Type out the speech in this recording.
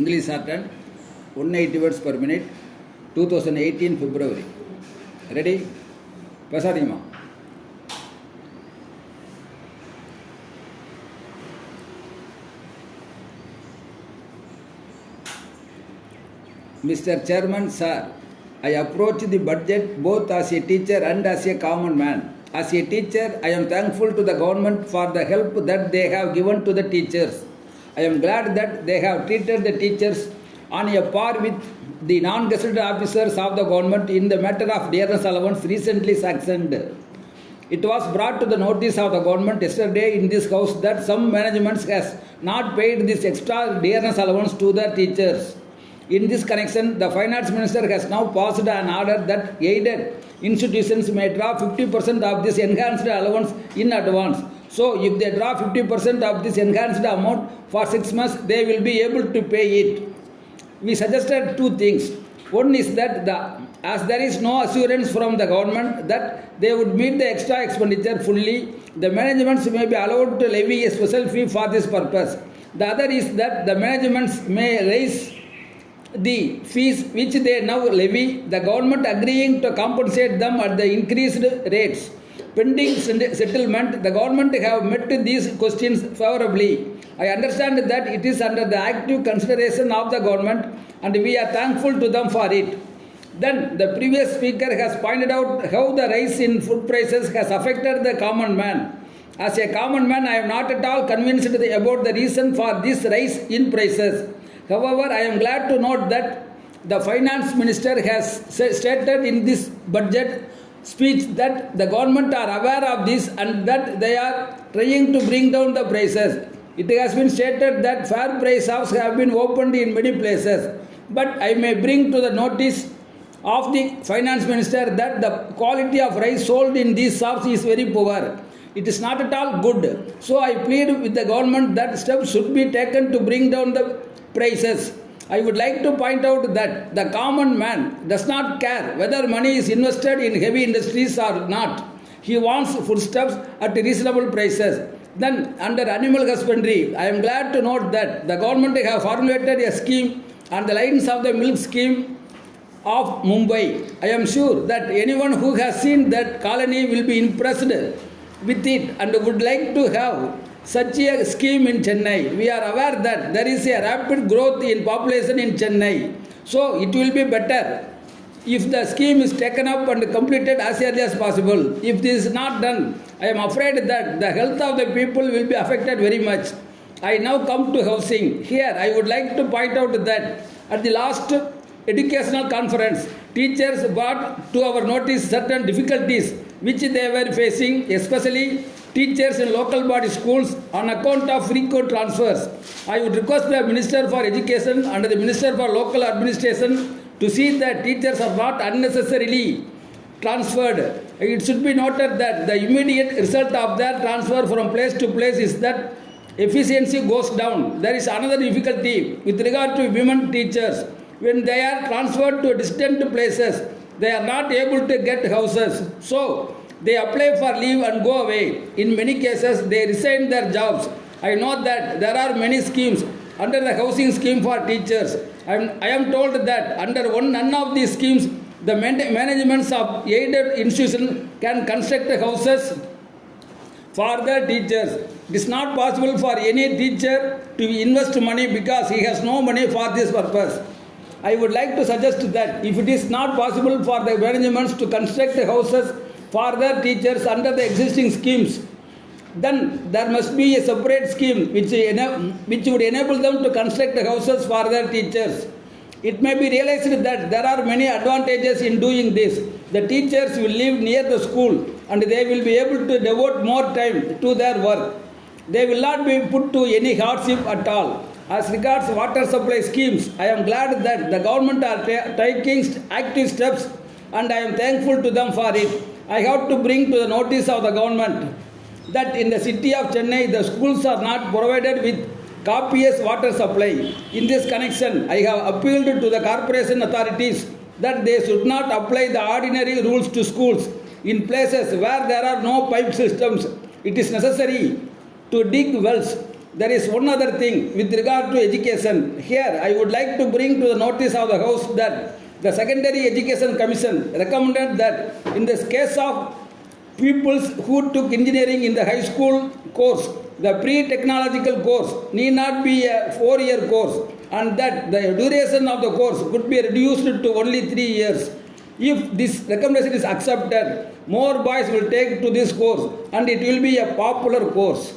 English Shorthand, 180 words per minute, 2018 February. Ready? Pasadima. Mr. Chairman, sir, I approach the budget both as a teacher and as a common man. As a teacher, I am thankful to the government for the help that they have given to the teachers. I am glad that they have treated the teachers on a par with the non-gazetted officers of the government in the matter of dearness allowance recently sanctioned. It was brought to the notice of the government yesterday in this house that some management has not paid this extra dearness allowance to the teachers. In this connection, the finance minister has now passed an order that aided institutions may draw 50% of this enhanced allowance in advance. So, if they draw 50% of this enhanced amount for 6 months, they will be able to pay it. We suggested two things. One is that as there is no assurance from the government that they would meet the extra expenditure fully, the managements may be allowed to levy a special fee for this purpose. The other is that the managements may raise the fees which they now levy, the government agreeing to compensate them at the increased rates. Pending settlement, the government have met these questions favorably. I understand that it is under the active consideration of the government and we are thankful to them for it. Then the previous speaker has pointed out how the rise in food prices has affected the common man. As a common man, I am not at all convinced about the reason for this rise in prices. However, I am glad to note that the finance minister has stated in this budget speech that the government are aware of this and that they are trying to bring down the prices. It has been stated that fair price shops have been opened in many places. But I may bring to the notice of the finance minister that the quality of rice sold in these shops is very poor. It is not at all good. So I plead with the government that steps should be taken to bring down the prices. I would like to point out that the common man does not care whether money is invested in heavy industries or not. He wants foodstuffs at reasonable prices. Then, under animal husbandry, I am glad to note that the government have formulated a scheme on the lines of the milk scheme of Mumbai. I am sure that anyone who has seen that colony will be impressed with it and would like to have such a scheme in Chennai. We are aware that there is a rapid growth in population in Chennai. So it will be better if the scheme is taken up and completed as early as possible. If this is not done, I am afraid that the health of the people will be affected very much. I now come to housing. Here I would like to point out that at the last educational conference, teachers brought to our notice certain difficulties which they were facing, especially teachers in local body schools on account of frequent transfers. I would request the Minister for Education and the Minister for Local Administration to see that teachers are not unnecessarily transferred. It should be noted that the immediate result of their transfer from place to place is that efficiency goes down. There is another difficulty with regard to women teachers. When they are transferred to distant places, they are not able to get houses. So, they apply for leave and go away. In many cases, they resign their jobs. I know that there are many schemes under the housing scheme for teachers. I am told that under none of these schemes, the managements of aided institutions can construct houses for the teachers. It is not possible for any teacher to invest money because he has no money for this purpose. I would like to suggest that if it is not possible for the managements to construct houses for their teachers under the existing schemes, then there must be a separate scheme which would enable them to construct houses for their teachers. It may be realized that there are many advantages in doing this. The teachers will live near the school and they will be able to devote more time to their work. They will not be put to any hardship at all. As regards water supply schemes, I am glad that the government are taking active steps and I am thankful to them for it. I have to bring to the notice of the government that in the city of Chennai, the schools are not provided with copious water supply. In this connection, I have appealed to the corporation authorities that they should not apply the ordinary rules to schools. In places where there are no pipe systems, it is necessary to dig wells there is one other thing with regard to education. Here, I would like to bring to the notice of the House that the Secondary Education Commission recommended that in this case of pupils who took engineering in the high school course, the pre-technological course need not be a 4-year course, and that the duration of the course could be reduced to only 3 years. If this recommendation is accepted, more boys will take to this course and it will be a popular course.